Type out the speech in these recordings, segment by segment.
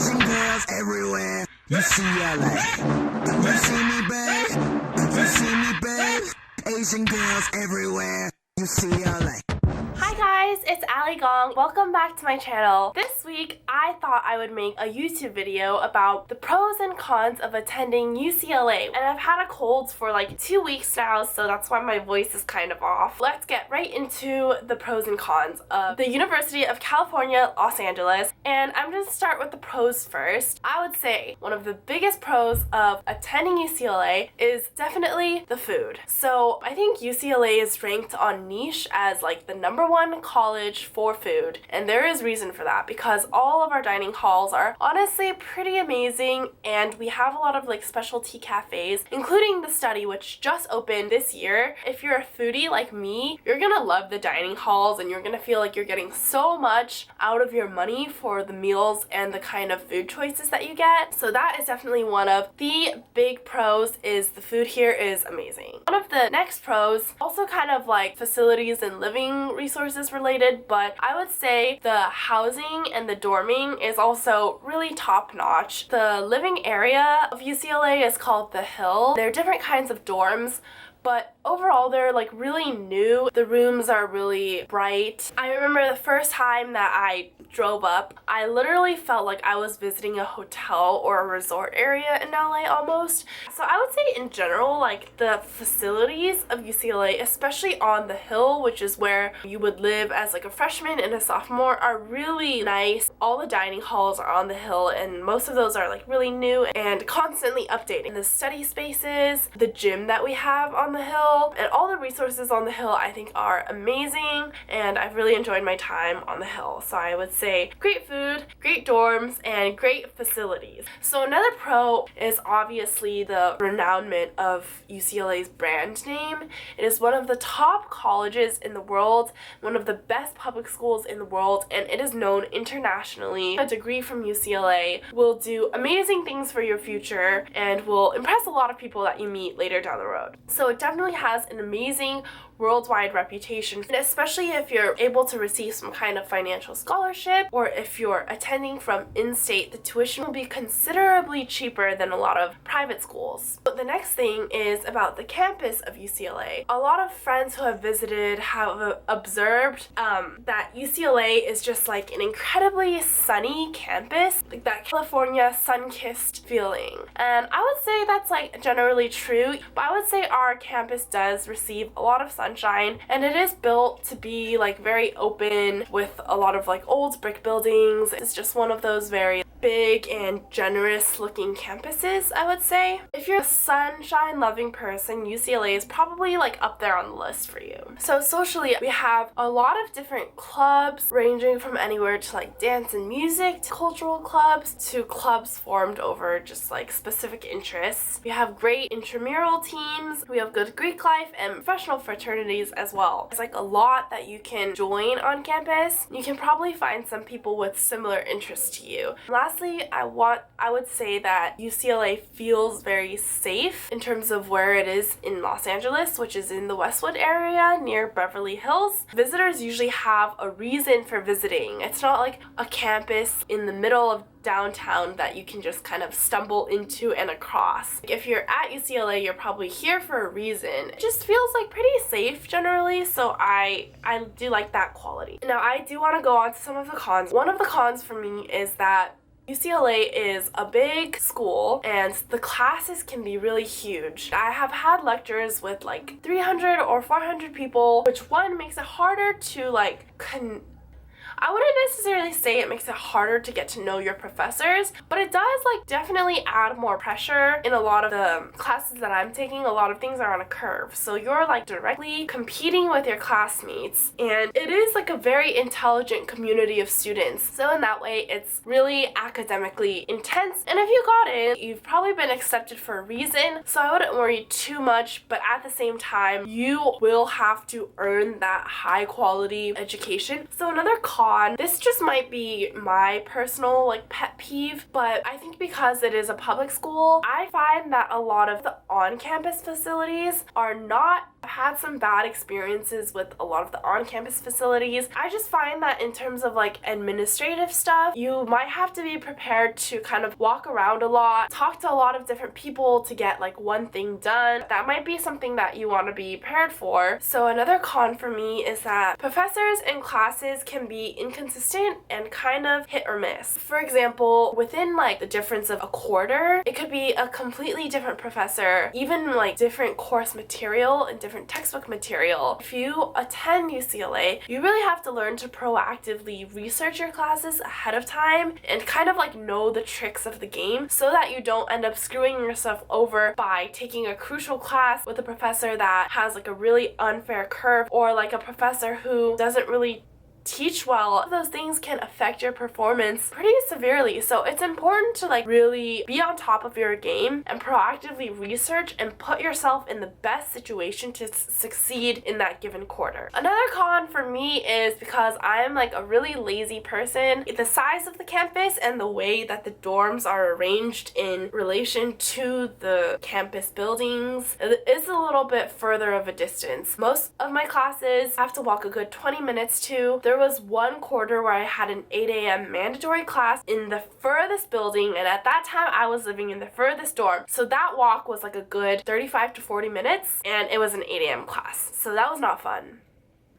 Asian girls everywhere. You see LA. You see me, babe. You see me, babe. Asian girls everywhere. You see LA. Hi guys, it's Gong. Welcome back to my channel. This week I thought I would make a YouTube video about the pros and cons of attending UCLA. And I've had a cold for like 2 weeks now, so that's why my voice is kind of off. Let's get right into the pros and cons of the University of California, Los Angeles. And I'm going to start with the pros first. I would say one of the biggest pros of attending UCLA is definitely the food. So I think UCLA is ranked on niche as like the #1 college for food, and there is reason for that because all of our dining halls are honestly pretty amazing, and we have a lot of like specialty cafes, including the Study, which just opened this year. If you're a foodie like me, you're gonna love the dining halls and you're gonna feel like you're getting so much out of your money for the meals and the kind of food choices that you get. So that is definitely one of the big pros, is the food here is amazing. One of the next pros, also kind of like facilities and living resources related, but I would say the housing and the dorming is also really top notch. The living area of UCLA is called the Hill. There are different kinds of dorms, but overall they're like really new. The rooms are really bright. I remember the first time that I drove up, I literally felt like I was visiting a hotel or a resort area in LA almost. So I would say in general, like the facilities of UCLA, especially on the Hill, which is where you would live as like a freshman and a sophomore, are really nice. All the dining halls are on the Hill, and most of those are like really new and constantly updating. The study spaces, the gym that we have on the Hill, and all the resources on the Hill I think are amazing, and I've really enjoyed my time on the Hill. So I would say great food, great dorms, and great facilities. So another pro is obviously the renownment of UCLA's brand name. It is one of the top colleges in the world, one of the best public schools in the world, and it is known internationally. A degree from UCLA will do amazing things for your future and will impress a lot of people that you meet later down the road. So it definitely has an amazing worldwide reputation, and especially if you're able to receive some kind of financial scholarship, or if you're attending from in-state, the tuition will be considerably cheaper than a lot of private schools. But the next thing is about the campus of UCLA. A lot of friends who have visited have observed that UCLA is just like an incredibly sunny campus, like that California sun-kissed feeling. And I would say that's like generally true, but I would say our campus does receive a lot of sunshine, and it is built to be like very open with a lot of like old brick buildings. It's just one of those very big and generous looking campuses, I would say. If you're a sunshine loving person, UCLA is probably like up there on the list for you. So socially, we have a lot of different clubs ranging from anywhere to like dance and music to cultural clubs to clubs formed over just like specific interests. We have great intramural teams, we have good Greek life and professional fraternities as well. There's like a lot that you can join on campus. You can probably find some people with similar interests to you. Lastly, I would say that UCLA feels very safe in terms of where it is in Los Angeles, which is in the Westwood area near Beverly Hills. Visitors usually have a reason for visiting. It's not like a campus in the middle of downtown that you can just kind of stumble into and across. If you're at UCLA, you're probably here for a reason. It just feels like pretty safe generally, so I do like that quality. Now I do want to go on to some of the cons. One of the cons for me is that UCLA is a big school and the classes can be really huge. I have had lectures with like 300 or 400 people, which one makes it harder to like I wouldn't necessarily say it makes it harder to get to know your professors, but it does like definitely add more pressure. In a lot of the classes that I'm taking, a lot of things are on a curve. So you're like directly competing with your classmates, and it is like a very intelligent community of students. So in that way, it's really academically intense. And if you got in, you've probably been accepted for a reason. So I wouldn't worry too much, but at the same time, you will have to earn that high quality education. So another con, this just might be my personal like pet peeve, but I think because it is a public school, I find that a lot of the on-campus facilities are not I've had some bad experiences with a lot of the on-campus facilities. I just find that in terms of like administrative stuff, you might have to be prepared to kind of walk around a lot, talk to a lot of different people to get like one thing done. That might be something that you want to be prepared for. So another con for me is that professors and classes can be inconsistent and kind of hit or miss. For example, within like the difference of a quarter, it could be a completely different professor, even like different course material and different textbook material. If you attend UCLA, you really have to learn to proactively research your classes ahead of time and kind of like know the tricks of the game so that you don't end up screwing yourself over by taking a crucial class with a professor that has like a really unfair curve, or like a professor who doesn't really teach well. Those things can affect your performance pretty severely. So it's important to like really be on top of your game and proactively research and put yourself in the best situation to succeed in that given quarter. Another con for me is because I'm like a really lazy person. The size of the campus and the way that the dorms are arranged in relation to the campus buildings is a little bit further of a distance. Most of my classes have to walk a good 20 minutes to. There was one quarter where I had an 8 a.m. mandatory class in the furthest building, and at that time I was living in the furthest dorm. So that walk was like a good 35 to 40 minutes, and it was an 8 a.m. class. So that was not fun.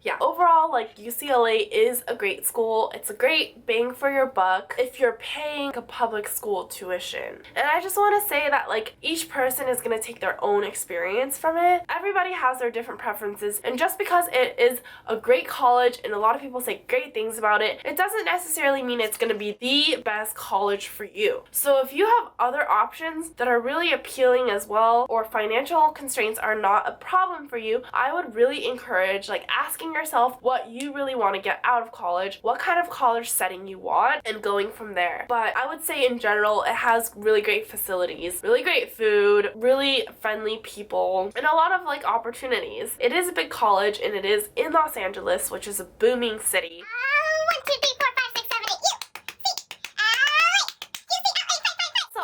Yeah, overall, like, UCLA is a great school. It's a great bang for your buck if you're paying a public school tuition. And I just want to say that, like, each person is going to take their own experience from it. Everybody has their different preferences, and just because it is a great college and a lot of people say great things about it, it doesn't necessarily mean it's going to be the best college for you. So if you have other options that are really appealing as well, or financial constraints are not a problem for you, I would really encourage, like, asking yourself what you really want to get out of college, what kind of college setting you want, and going from there. But I would say in general, it has really great facilities, really great food, really friendly people, and a lot of like opportunities. It is a big college, and it is in Los Angeles, which is a booming city. 1, 2, 3, 4, 5, 6, 7, 8,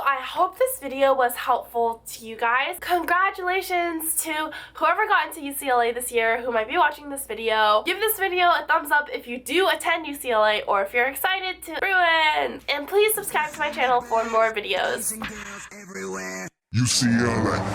I hope this video was helpful to you guys. Congratulations to whoever got into UCLA this year who might be watching this video. Give this video a thumbs up if you do attend UCLA or if you're excited to bruin. And please subscribe to my channel for more videos. Girls everywhere. UCLA.